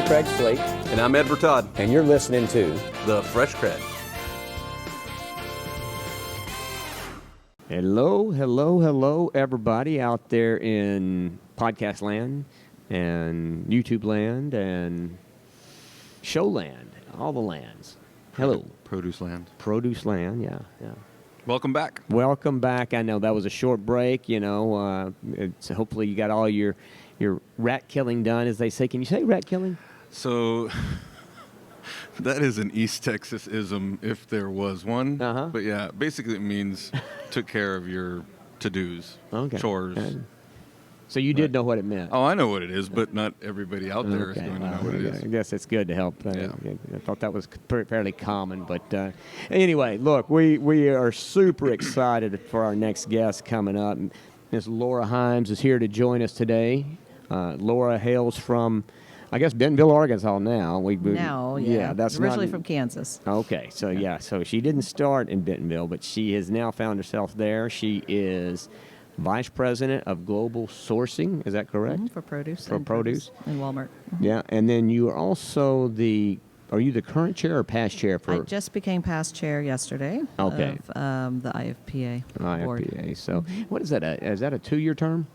Craig Slate. And I'm Edward Todd. And you're listening to The Fresh CrEd. Hello, everybody out there in podcast land and YouTube land and show land, all the lands. Hello. Produce land. Produce land, yeah. Welcome back. Welcome back. I know that was a short break, It's hopefully you got all your rat killing done, as they say. Can you say rat killing? So that is an East Texas-ism if there was one. Uh-huh. But yeah, basically it means took care of your to-dos, chores. So you did know what it meant. Oh, I know what it is, but not everybody out there is going to know what it is. I guess it's good to help. Yeah. I thought that was fairly common. But anyway, look, we are super excited for our next guest coming up. Ms. Laura Himes is here to join us today. Laura hails from, I guess, Bentonville, Arkansas now. That's originally from Kansas. Okay, so she didn't start in Bentonville, but she has now found herself there. She is Vice President of Global Sourcing, is that correct? For produce. For produce. In Walmart. Mm-hmm. Yeah, and then you are also are you the current chair or past chair for? I just became past chair yesterday of the IFPA board. IFPA, so what is that, is that a 2-year term?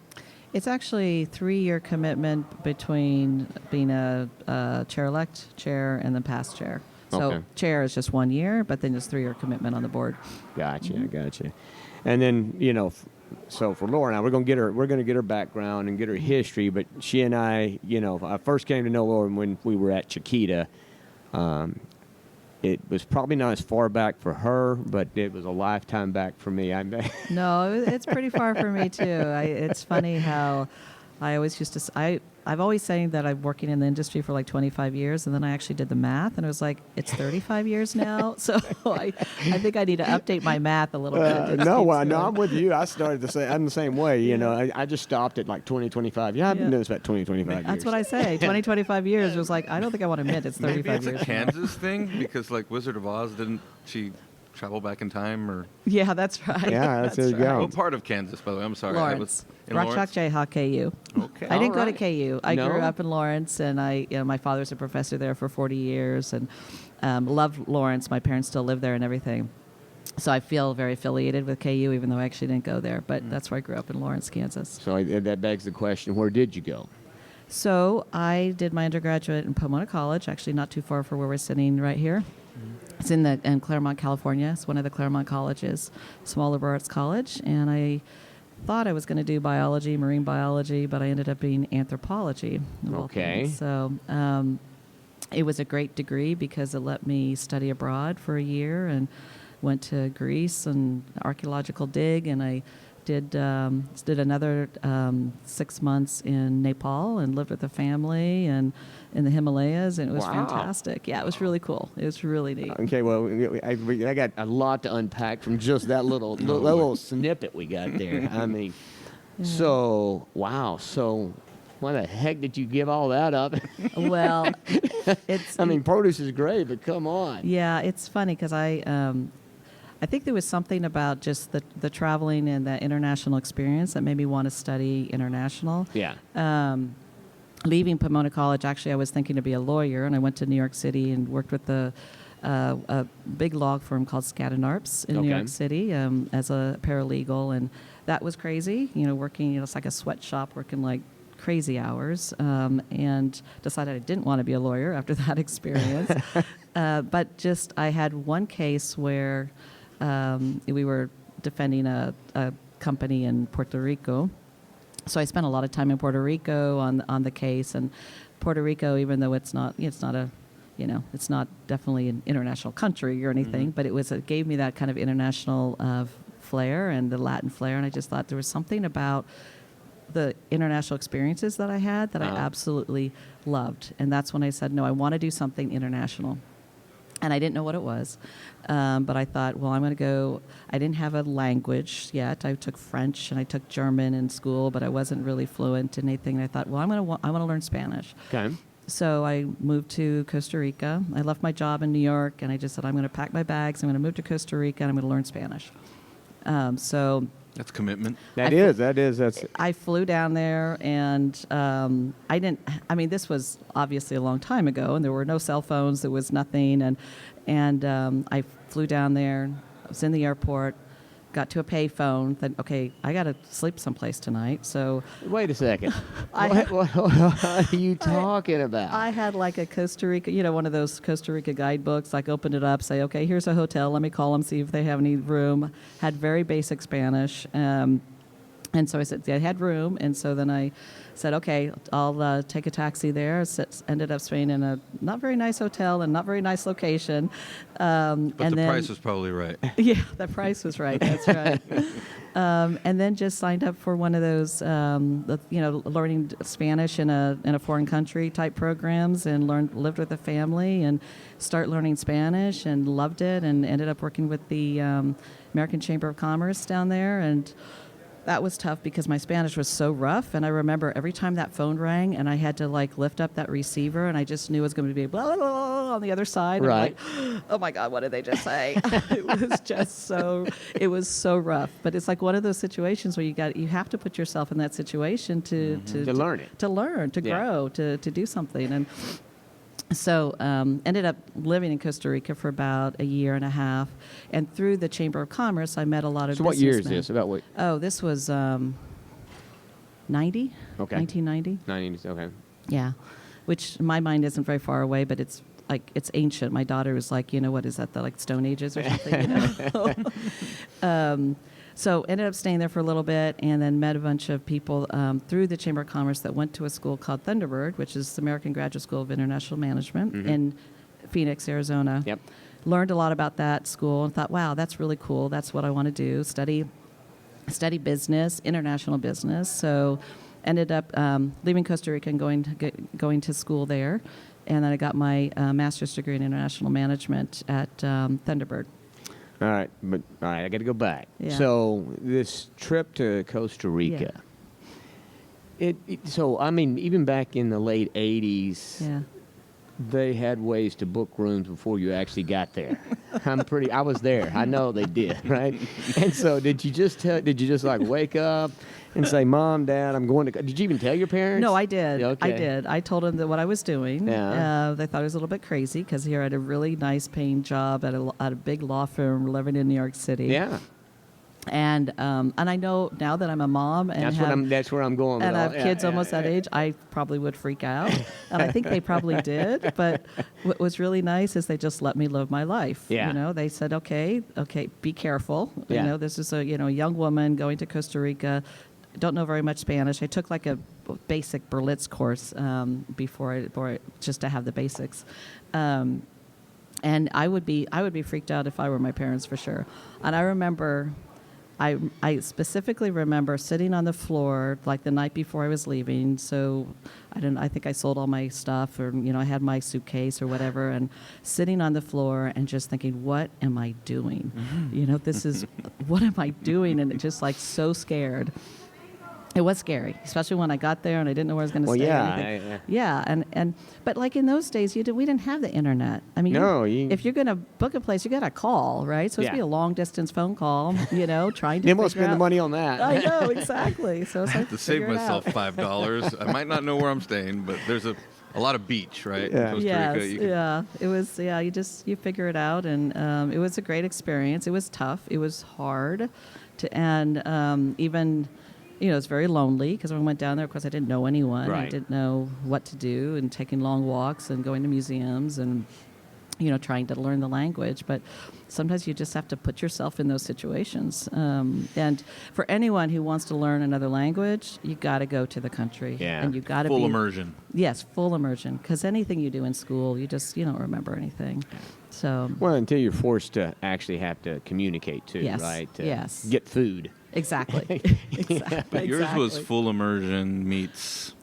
It's actually a 3-year commitment between being a chair-elect chair and the past chair. So chair is just 1 year, but then it's 3-year commitment on the board. Gotcha. And then, so for Laura now, we're going to get her background and get her history. But she and I first came to know Laura when we were at Chiquita. It was probably not as far back for her, but it was a lifetime back for me. No, it's pretty far for me too. It's funny how I always I've always saying that I'm working in the industry for like 25 years, and then I actually did the math, and it was like, it's 35 years now. So I think I need to update my math a little bit. No, I'm with you. I'm the same way. I just stopped at like 20, 25. Yeah, I've been doing this about 20, 25 years. That's what I say. 20, 25 years. It was like, I don't think I want to admit it's 35 years. Maybe it's a Kansas thing, because like Wizard of Oz, didn't she travel back in time? Or yeah, that's right. Yeah, there you go. What part of Kansas, by the way? I'm sorry. Lawrence. Rock Chalk Jayhawk, KU. Okay. I didn't go to KU. I grew up in Lawrence, and my father's a professor there for 40 years, and loved Lawrence. My parents still live there and everything. So I feel very affiliated with KU, even though I actually didn't go there. But that's where I grew up, in Lawrence, Kansas. So that begs the question, where did you go? So I did my undergraduate in Pomona College, actually not too far from where we're sitting right here. It's in Claremont, California. It's one of the Claremont colleges, small liberal arts college. And I thought I was going to do biology, marine biology, but I ended up being anthropology. Okay. So it was a great degree because it let me study abroad for a year, and went to Greece and archaeological dig, and I did another 6 months in Nepal and lived with a family and in the Himalayas, and it was fantastic. Yeah, it was really cool. It was really neat. Okay, well, I got a lot to unpack from just that little snippet we got there. I mean, So why the heck did you give all that up? Well, produce is great, but come on. Yeah, it's funny because I think there was something about just the traveling and that international experience that made me want to study international. Yeah. Leaving Pomona College, actually, I was thinking to be a lawyer, and I went to New York City and worked with a big law firm called Skadden Arps in New York City as a paralegal, and that was crazy. Working, it's like a sweatshop, working like crazy hours, and decided I didn't want to be a lawyer after that experience. But just I had one case where we were defending a company in Puerto Rico. So I spent a lot of time in Puerto Rico on the case, and Puerto Rico, even though it's not definitely an international country or anything, but it gave me that kind of international flair and the Latin flair, and I just thought there was something about the international experiences that I had that I absolutely loved, and that's when I said, no, I want to do something international. And I didn't know what it was, but I thought, well, I'm going to go. I didn't have a language yet. I took French and I took German in school, but I wasn't really fluent in anything. And I thought, well, I want to learn Spanish. Okay. So I moved to Costa Rica. I left my job in New York, and I just said, I'm going to pack my bags. I'm going to move to Costa Rica, and I'm going to learn Spanish. So That's commitment. That's I flew down there, and I didn't. I mean, this was obviously a long time ago, and there were no cell phones. There was nothing, and I flew down there. I was in the airport, got to a payphone. Thought, okay, I got to sleep someplace tonight. So Wait a second. What are you talking about? I had like a Costa Rica, one of those Costa Rica guidebooks. Like, opened it up, say, okay, here's a hotel. Let me call them, see if they have any room. Had very basic Spanish. And so I said, I had room. And so then I said, okay, I'll take a taxi there. Ended up staying in a not very nice hotel and not very nice location. But the price was probably right. Yeah, the price was right. That's right. And then just signed up for one of those, learning Spanish in a foreign country type programs, and lived with a family and start learning Spanish, and loved it, and ended up working with the American Chamber of Commerce down there. And that was tough because my Spanish was so rough, and I remember every time that phone rang and I had to like lift up that receiver, and I just knew it was going to be blah, blah, blah, on the other side. Right. I'm like, oh my God, what did they just say? It was so rough. But it's like one of those situations where you have to put yourself in that situation to learn it. to learn, to Yeah. grow, to do something. And so ended up living in Costa Rica for about a year and a half. And through the Chamber of Commerce, I met a lot of So what year is businessmen. this? About what? Oh, this was 90? Okay. 1990? 90s, okay. Yeah. Which in my mind isn't very far away, but it's ancient. My daughter was like, what is that, the like Stone Ages or something? So ended up staying there for a little bit, and then met a bunch of people through the Chamber of Commerce that went to a school called Thunderbird, which is the American Graduate School of International Management in Phoenix, Arizona. Yep. Learned a lot about that school and thought, wow, that's really cool. That's what I want to do. Study business, international business. So ended up leaving Costa Rica and going to school there. And then I got my master's degree in international management at Thunderbird. All right, I got to go back. Yeah. So this trip to Costa Rica. So I mean, even back in the late '80s, Yeah. they had ways to book rooms before you actually got there. I was there. I know they did, right? And so did you just like wake up and say, "Mom, Dad, I'm going to," did you even tell your parents? No, I did. Okay. I did. I told them that what I was doing. Yeah. They thought I was a little bit crazy because here I had a really nice paying job at a big law firm living in New York City. Yeah. And I know now that I'm a mom and That's where I'm going. and with I all- have kids almost that age, I probably would freak out. And I think they probably did. But what was really nice is they just let me live my life. Yeah. They said, okay, be careful. Yeah. This is a young woman going to Costa Rica. Don't know very much Spanish. I took like a basic Berlitz course before just to have the basics. And I would be freaked out if I were my parents for sure. And I remember, I specifically remember sitting on the floor like the night before I was leaving. So I think I sold all my stuff, or I had my suitcase or whatever, and sitting on the floor and just thinking, what am I doing? This is what am I doing? And just like so scared. It was scary, especially when I got there and I didn't know where I was going to stay. But like in those days, we didn't have the internet. I mean, if you're going to book a place, you got to call, right? So it's be a long distance phone call, trying to. Then we'll spend the money on that. I know, exactly. So it's I like have to save myself $5. I might not know where I'm staying, but there's a lot of beach, right? Yeah. In Costa Rica. It was. Yeah, you figure it out, and it was a great experience. It was tough. It was hard, even. It's very lonely because when I went down there, of course, I didn't know anyone. Right. I didn't know what to do, and taking long walks and going to museums and, trying to learn the language. But sometimes you just have to put yourself in those situations. And for anyone who wants to learn another language, you got to go to the country. Yeah. And you got to Full immersion. Yes, full immersion. Because anything you do in school, you don't remember anything. So. Well, until you're forced to actually have to communicate too, Yes. right? Yes. Get food. Exactly. But yours was full immersion meets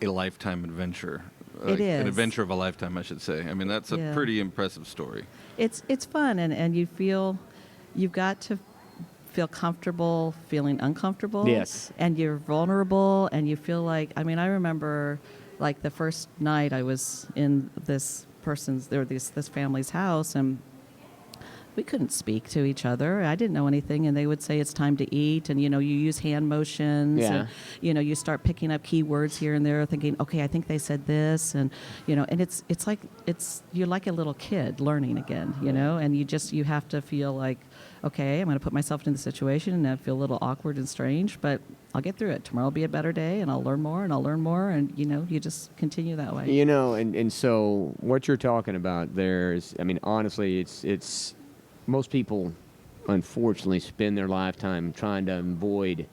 a lifetime adventure. It is. An adventure of a lifetime, I should say. I mean, that's a pretty impressive story. It's fun, and you've got to feel comfortable feeling uncomfortable. Yes. And you're vulnerable, and you feel like, I remember like the first night I was in this family's house, and we couldn't speak to each other. I didn't know anything, and they would say it's time to eat, and you use hand motions, Yeah. and you start picking up key words here and there, thinking, okay, I think they said this, and and it's like you're like a little kid learning again, and you have to feel like, okay, I'm going to put myself into the situation, and I feel a little awkward and strange, but I'll get through it. Tomorrow will be a better day, and I'll learn more, and you just continue that way. And so what you're talking about there is, I mean, honestly, it's most people, unfortunately, spend their lifetime trying to avoid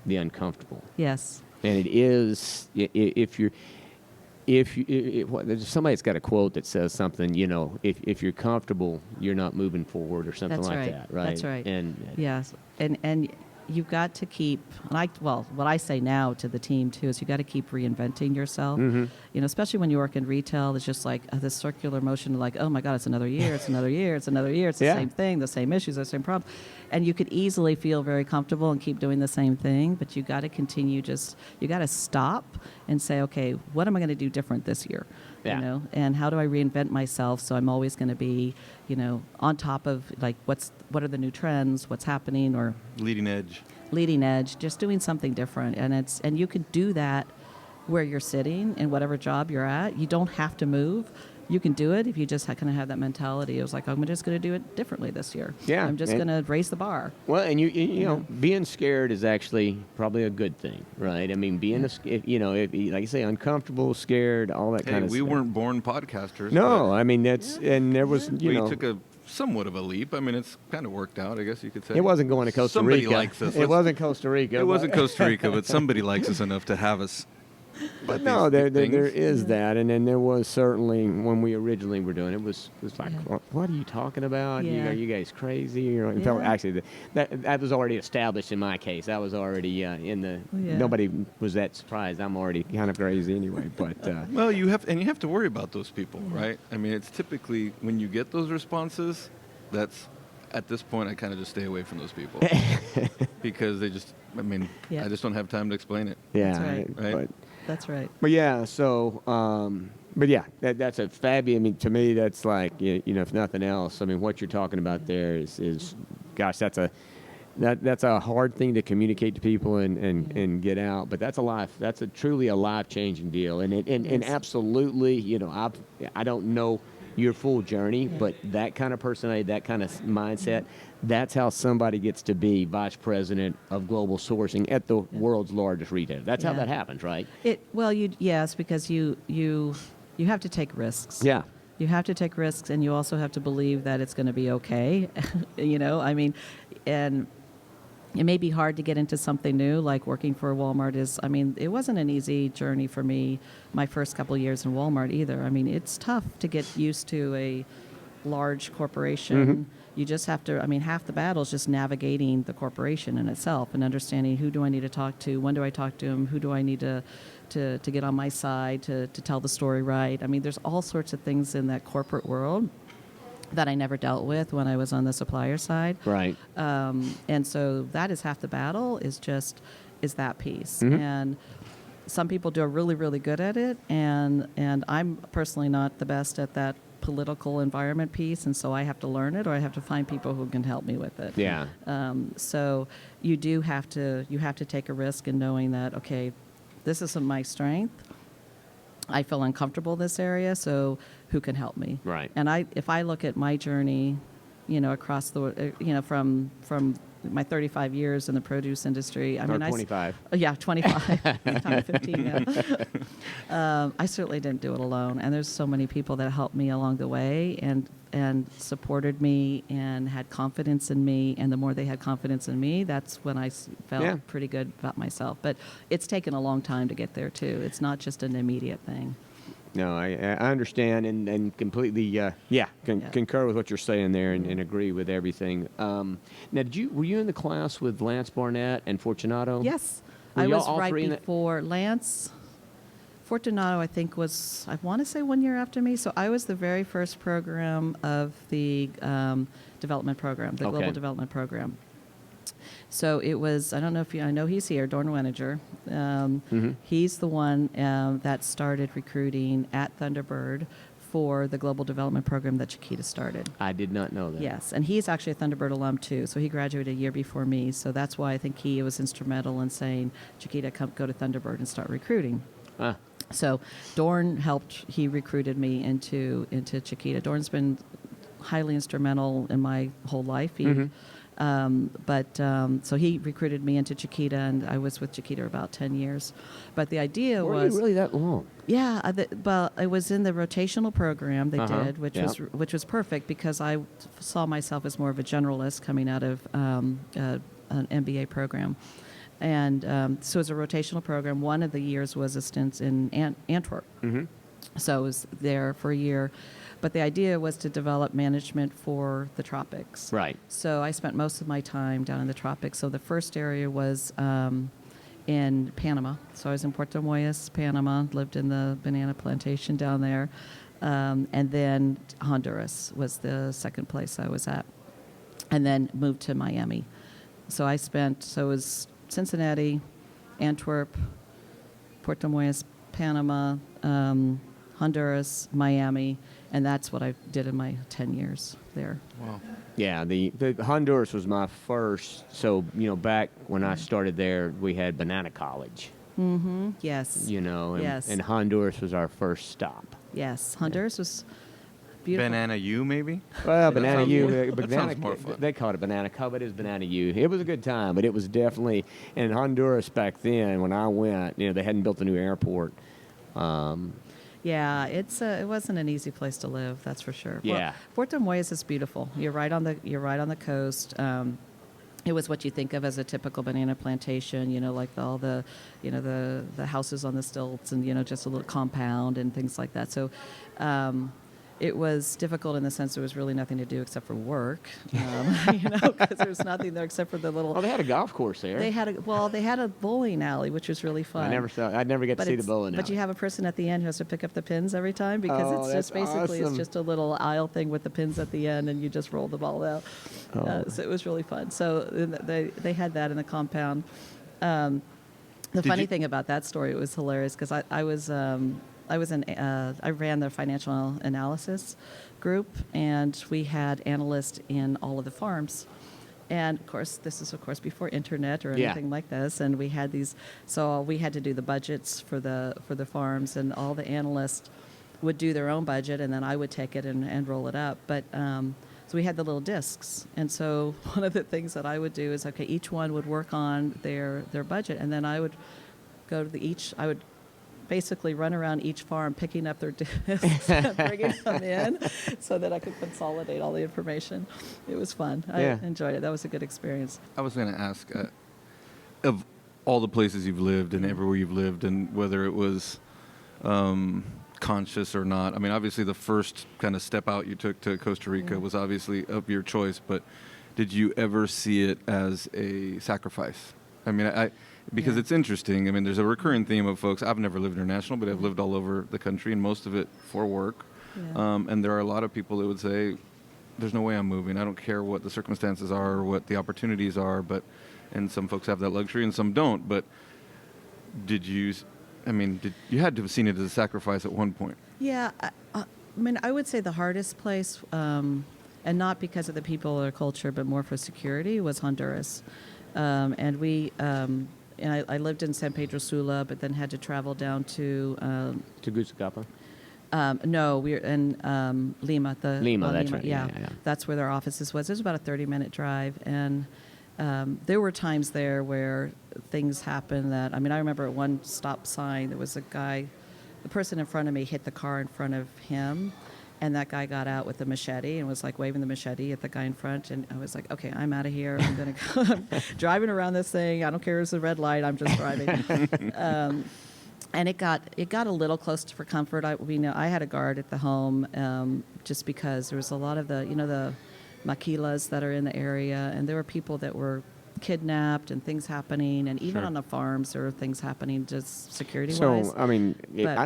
the uncomfortable. Yes. And it is, if somebody's got a quote that says something, if you're comfortable, you're not moving forward or something That's like right. that, right? That's right. And yes, and you've got to keep. What I say now to the team too is you got to keep reinventing yourself. Especially when you work in retail, it's just like this circular motion of like, oh my God, it's another year, it's another year, it's another year, it's the same thing, the same issues, the same problem, and you could easily feel very comfortable and keep doing the same thing, but you got to continue. You got to stop and say, okay, what am I going to do different this year? Yeah. And how do I reinvent myself so I'm always going to be, on top of like what are the new trends, what's happening, or Leading edge. just doing something different. And you could do that where you're sitting in whatever job you're at. You don't have to move. You can do it if you just kind of have that mentality. It was like, I'm just going to do it differently this year. Yeah. I'm just going to raise the bar. Well, and you know, being scared is actually probably a good thing, right? I mean, being like you say, uncomfortable, scared, all that kind of we stuff. weren't born podcasters. No, I mean and there was We took a somewhat of a leap. I mean, it's kind of worked out, I guess you could say. It wasn't going to Costa Somebody Rica. likes us. It wasn't Costa Rica. It wasn't Costa Rica, but somebody likes us enough to have us. But no, there is that, and then there was certainly when we originally were doing it was like, what are you talking about? Yeah. Are you guys crazy? Or actually, that was already established in my case. That was already in the. Nobody was that surprised. I'm already kind of crazy anyway. But well, you have to worry about those people, right? I mean, it's typically when you get those responses, that's at this point I kind of just stay away from those people because they just. I mean, I just don't have time to explain it. Yeah, That's right. That's right. But yeah, so that's a fabulous. I mean, to me, that's like if nothing else. I mean, what you're talking about there is gosh, that's a hard thing to communicate to people and get out. But that's a truly a life-changing deal. And absolutely, I don't know your full journey, but that kind of personality, that kind of mindset, that's how somebody gets to be vice president of global sourcing at the world's largest retailer. That's how that happens, right? Yes, because you have to take risks. Yeah. You have to take risks, and you also have to believe that it's going to be okay. I mean, and it may be hard to get into something new, like working for Walmart is. I mean, it wasn't an easy journey for me my first couple of years in Walmart either. I mean, it's tough to get used to a large corporation. You just have to, half the battle is just navigating the corporation in itself and understanding who do I need to talk to, when do I talk to them, who do I need to get on my side to tell the story right. I mean, there's all sorts of things in that corporate world that I never dealt with when I was on the supplier side. Right. And so that is half the battle is that piece. And some people do really, really good at it. And I'm personally not the best at that political environment piece, and so I have to learn it, or I have to find people who can help me with it. Yeah. So you have to take a risk in knowing that, okay, this isn't my strength. I feel uncomfortable in this area, so who can help me? Right. And if I look at my journey, across the, from my 35 years in the produce industry. I mean, 25. 25. I'm 15 now. I certainly didn't do it alone, and there's so many people that helped me along the way and supported me and had confidence in me. And the more they had confidence in me, that's when I felt pretty good about myself. But it's taken a long time to get there too. It's not just an immediate thing. No, I understand and completely concur with what you're saying there and agree with everything. Now, were you in the class with Lance Barnett and Fortunato? Yes, Were I was all right three before Lance. Fortunato, I think, was, I want to say 1 year after me. So I was the very first program of the development program, the global development program. So it was, I don't know if I know he's here, Dorn Weninger. He's the one that started recruiting at Thunderbird for the global development program that Chiquita started. I did not know that. Yes, and he's actually a Thunderbird alum too. So he graduated a year before me. So that's why I think he was instrumental in saying, Chiquita, come go to Thunderbird and start recruiting. Ah. So Dorn helped. He recruited me into Chiquita. Dorn's been highly instrumental in my whole life. So he recruited me into Chiquita, and I was with Chiquita about 10 years. But the idea Were was you really that long? yeah, well, I was in the rotational program they did, which was perfect because I saw myself as more of a generalist coming out of an MBA program. And so it was a rotational program. One of the years was a stint in Antwerp. So I was there for a year. But the idea was to develop management for the tropics. Right. So I spent most of my time down in the tropics. So the first area was in Panama. So I was in Puerto Moyes, Panama, lived in the banana plantation down there. And then Honduras was the second place I was at. And then moved to Miami. So it was Cincinnati, Antwerp, Puerto Moyes, Panama, Honduras, Miami, and that's what I did in my 10 years there. Wow. Yeah, the Honduras was my first. So, back when I started there, we had Banana College. Mm-hmm. Yes. And Honduras was our first stop. Yes, Honduras was beautiful. Banana U, maybe? Well, Banana U, that sounds more fun. They call it Banana Cup. It is Banana U. It was a good time, but it was definitely, in Honduras back then, when I went, they hadn't built a new airport. Yeah, it wasn't an easy place to live, that's for sure. Yeah. Well, Puerto Moyes is beautiful. You're right on the coast. It was what you think of as a typical banana plantation, like all the houses on the stilts and, just a little compound and things like that. So it was difficult in the sense there was really nothing to do except for work, because there was nothing there except for the little... Oh, they had a golf course there. They had a bowling alley, which was really fun. I'd never get to see the bowling alley. But you have a person at the end who has to pick up the pins every time because it's just basically awesome. It's just a little aisle thing with the pins at the end, and you just roll the ball out. So it was really fun. So they had that in the compound. The funny thing about that story, it was hilarious because I ran the financial analysis group, and we had analysts in all of the farms. And of course, this is before internet or anything like this. And we had so we had to do the budgets for the farms, and all the analysts would do their own budget, and then I would take it and roll it up. But so we had the little discs, and so one of the things that I would do is each one would work on their budget, and then I would go to I would basically run around each farm picking up their discs and bringing them in so that I could consolidate all the information. It was fun. I enjoyed it. That was a good experience. I was going to ask, of all the places you've lived and everywhere you've lived, and whether it was conscious or not, I mean, obviously the first kind of step out you took to Costa Rica was obviously of your choice, but did you ever see it as a sacrifice? I mean, because it's interesting. I mean, there's a recurring theme of folks. I've never lived international, but I've lived all over the country, and most of it for work. Yeah. And there are a lot of people that would say, there's no way I'm moving. I don't care what the circumstances are or what the opportunities are. And some folks have that luxury and some don't. But you had to have seen it as a sacrifice at one point. Yeah. I would say the hardest place, and not because of the people or culture, but more for security, was Honduras. And I lived in San Pedro Sula, but then had to travel down to Tegucigalpa? No, we were in Lima. Lima, that's right. Yeah, that's where their offices was. It was about a 30-minute drive, and there were times there where things happened that, I remember at one stop sign, there was the person in front of me hit the car in front of him, and that guy got out with a machete and was waving the machete at the guy in front. And I was like, okay, I'm out of here. I'm going to go. I'm driving around this thing. I don't care if it's a red light. I'm just driving. And it got a little close for comfort. I had a guard at the home just because there was a lot of the maquilas that are in the area. And there were people that were kidnapped and things happening, and even on the farms there were things happening just security-wise. So, I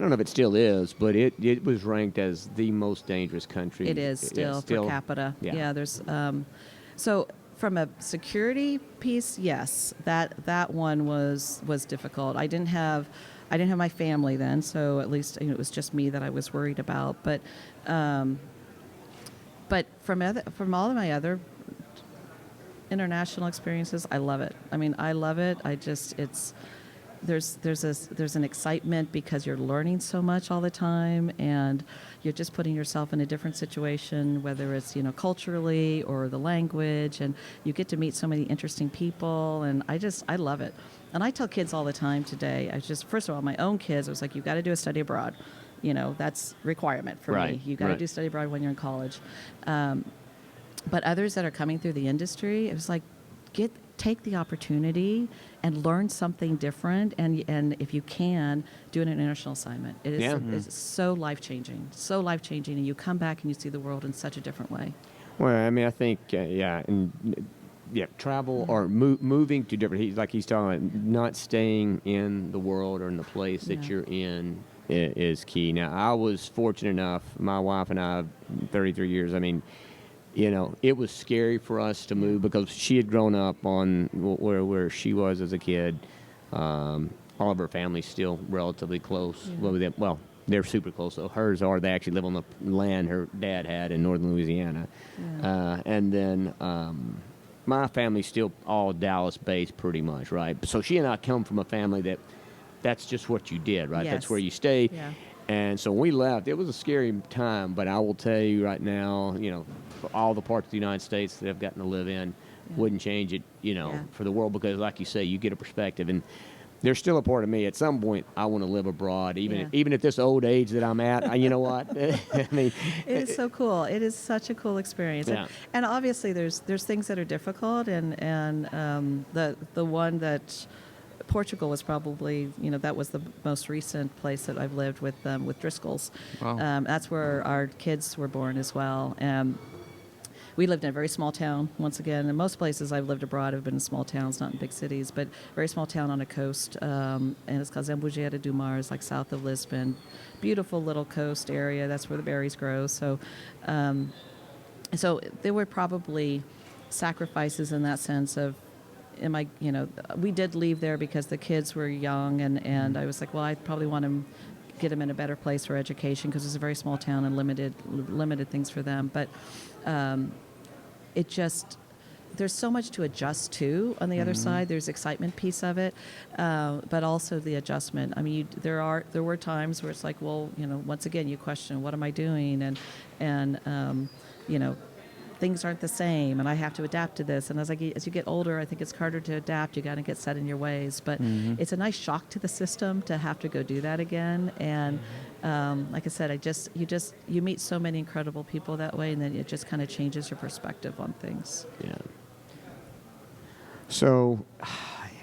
don't know if it still is, but it was ranked as the most dangerous country. It is still per capita. Yeah. There's so from a security piece, yes, that one was difficult. I didn't have my family then, so at least it was just me that I was worried about. But from all of my other international experiences, I love it. I mean, I love it. There's an excitement because you're learning so much all the time, and you're just putting yourself in a different situation, whether it's culturally or the language, and you get to meet so many interesting people, and I love it. And I tell kids all the time today, first of all, my own kids, I was like, you've got to do a study abroad. That's requirement for me. You got to do study abroad when you're in college. But others that are coming through the industry, it was like, take the opportunity and learn something different, and if you can, do an international assignment. It is it's so life-changing, and you come back and you see the world in such a different way. Well, I mean, I think, travel or moving to different, like he's talking about, not staying in the world or in the place that you're in is key. Now, I was fortunate enough, my wife and I, 33 years, I mean, it was scary for us to move because she had grown up on where she was as a kid. All of her family's still relatively close. Yeah. Well, they're super close. So hers are. They actually live on the land her dad had in northern Louisiana. Yeah. And then my family's still all Dallas-based pretty much, right? So she and I come from a family that's just what you did, right? Yes. That's where you stayed. Yeah. And so when we left, it was a scary time, but I will tell you right now, all the parts of the United States that I've gotten to live in wouldn't change it, for the world, because like you say, you get a perspective. And there's still a part of me, at some point, I want to live abroad, even at this old age that I'm at. You know what? I mean, it is so cool. It is such a cool experience. Yeah. And obviously there's things that are difficult, and the one that Portugal was probably, that was the most recent place that I've lived with Driscolls. Wow. That's where our kids were born as well. We lived in a very small town, once again. In most places I've lived abroad have been in small towns, not in big cities, but very small town on a coast. And it's called Zambujeira do Mar, it's like south of Lisbon. Beautiful little coast area. That's where the berries grow. So there were probably sacrifices in that sense of, we did leave there because the kids were young, and I was like, well, I probably want to get them in a better place for education because it's a very small town and limited things for them. But there's so much to adjust to on the other side. There's excitement piece of it, but also the adjustment. I mean, there were times where it's like, well, once again, you question, what am I doing? And things aren't the same, and I have to adapt to this. And as you get older, I think it's harder to adapt. You got to get set in your ways. But it's a nice shock to the system to have to go do that again. And like I said, you meet so many incredible people that way, and then it just kind of changes your perspective on things. Yeah. So,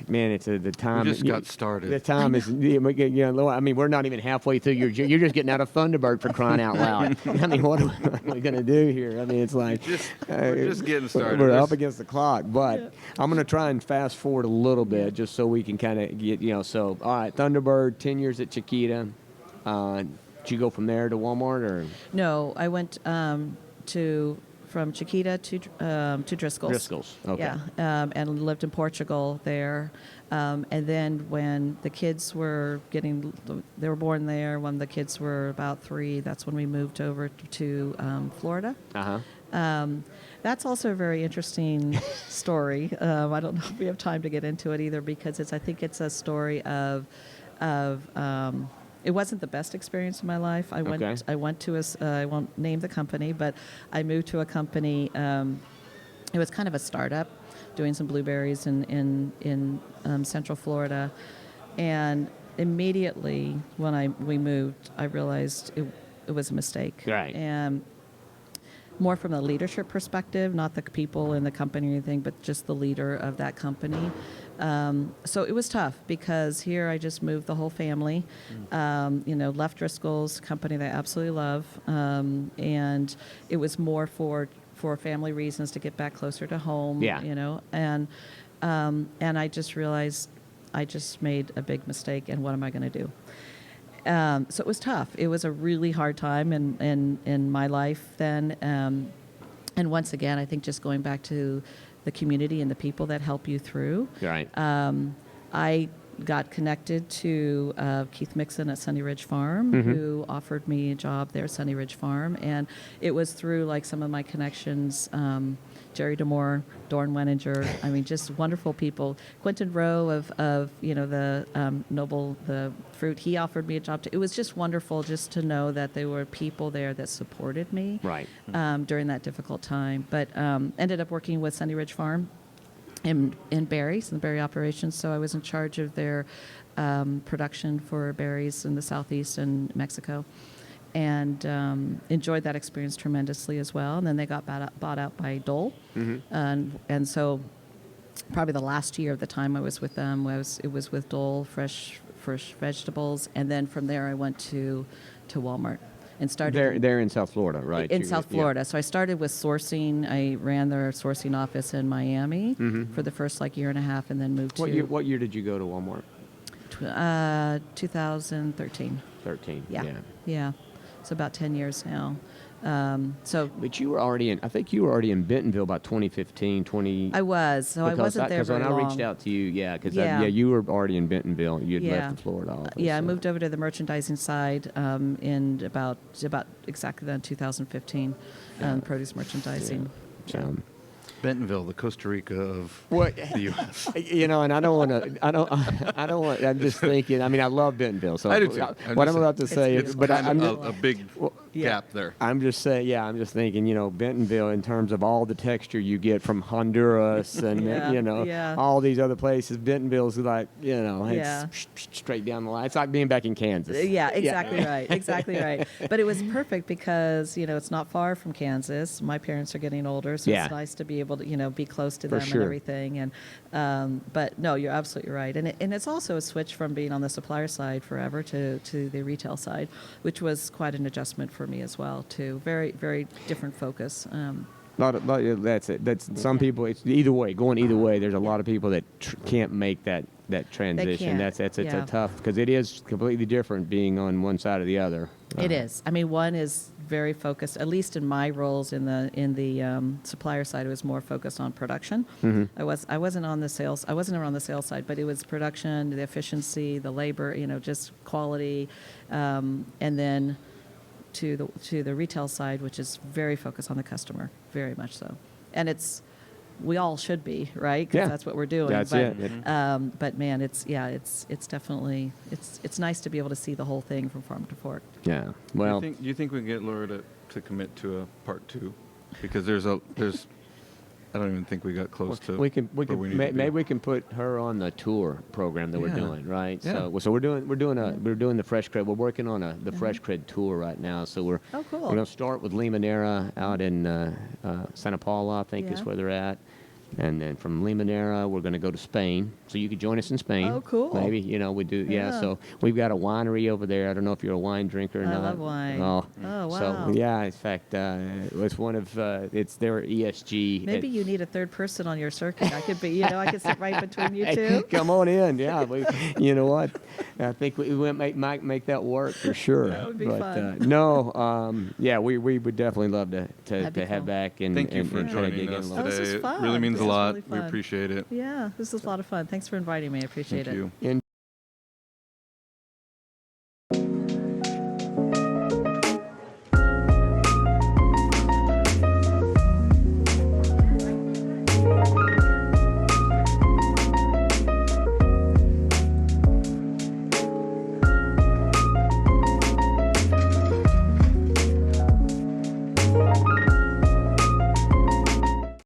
man, it's the time. We just got started. The time is, I mean, we're not even halfway through. You're just getting out of Thunderbird, for crying out loud. I mean, what are we going to do here? I mean, it's like we're just getting started. We're up against the clock, but I'm going to try and fast forward a little bit just so we can kind of get, So, all right, Thunderbird, 10 years at Chiquita. Did you go from there to Walmart, or? No, I went from Chiquita to Driscolls. Driscolls, okay. Yeah, and lived in Portugal there. And then when the kids were they were born there, when the kids were about 3, that's when we moved over to Florida. Uh-huh. That's also a very interesting story. I don't know if we have time to get into it either, because I think it's a story of it wasn't the best experience in my life. I went to I won't name the company, but I moved to a company. It was kind of a startup, doing some blueberries in Central Florida, and immediately when we moved, I realized it was a mistake. Right. And more from the leadership perspective, not the people in the company or anything, but just the leader of that company. So it was tough, because here I just moved the whole family, left Driscoll's, company that I absolutely love, and it was more for family reasons, to get back closer to home, and I just realized I just made a big mistake, and what am I going to do? So it was tough. It was a really hard time in my life then. And once again, I think just going back to the community and the people that help you through. Right. I got connected to Keith Mixon at Sunny Ridge Farm, who offered me a job there at Sunny Ridge Farm, and it was through like some of my connections, Jerry DeMore, Dorn Wenninger, I mean, just wonderful people. Quentin Rowe of the the fruit, he offered me a job too. It was just wonderful just to know that there were people there that supported me Right. During that difficult time. But ended up working with Sunny Ridge Farm in berries, in the berry operations. So I was in charge of their production for berries in the southeast and Mexico, and enjoyed that experience tremendously as well. And then they got bought out by Dole, and so probably the last year of the time I was with them was with Dole Fresh Vegetables, and then from there I went to Walmart. And started They're in South Florida, right? In South Florida. So I started with sourcing. I ran their sourcing office in Miami for the first year and a half, and then moved What year did you go to Walmart? 2013. 13. Yeah. So about 10 years now. But you were already in. I think you were already in Bentonville by 2015, 20. I was. So I wasn't there very long. Because when I reached out to you, you were already in Bentonville. You had left the Florida office. I moved over to the merchandising side in about exactly then 2015, produce merchandising. Yeah. Bentonville, the Costa Rica of the U.S. And I don't want to. I don't want. I'm just thinking. I mean, I love Bentonville. So I do too. What I'm about to say it's is, but I'm just, a big gap there. I'm just saying. Yeah, I'm just thinking. Bentonville, in terms of all the texture you get from Honduras and all these other places, Bentonville's like it's straight down the line. It's like being back in Kansas. Yeah, exactly right. Exactly right. But it was perfect because it's not far from Kansas. My parents are getting older, so it's nice to be able to be close to them and everything. And but no, you're absolutely right. And it's also a switch from being on the supplier side forever to the retail side, which was quite an adjustment for me as well too. Very, very different focus. That's it. That's some people. It's either way. Going either way. There's a lot of people that can't make that transition. It's a tough, because it is completely different being on one side or the other. It is. I mean, one is very focused. At least in my roles in the supplier side, it was more focused on production. I wasn't on the sales. I wasn't around the sales side, but it was production, the efficiency, the labor. Just quality, and then to the retail side, which is very focused on the customer, very much so. And we all should be, right? Because that's what we're doing. That's it. But man, it's definitely it's nice to be able to see the whole thing from farm to fork. Yeah. Well, Do you think we can get Laura to commit to a part 2? Because there's I don't even think we got close to. Maybe we can put her on the tour program that we're doing, right? Yeah. So we're doing the Fresh CrEd. We're working on the Fresh CrEd tour right now. So we're cool. We're going to start with Limonera out in Santa Paula, I think is where they're at. And then from Limonera, we're going to go to Spain. So you could join us in Spain. Oh, cool. Maybe, we do. Yeah. So we've got a winery over there. I don't know if you're a wine drinker or not. I love wine. Oh, wow. So, in fact, it's one of, it's their ESG. Maybe you need a third person on your circuit. I could be, I could sit right between you two. Come on in. Yeah. You know what? I think we might make that work for sure. That would be fun. We would definitely love to have cool. back and Thank you for joining us today. This was fun. It really means a This was lot. really We fun. appreciate it. Yeah, this is a lot of fun. Thanks for inviting me. I appreciate Thank it. you.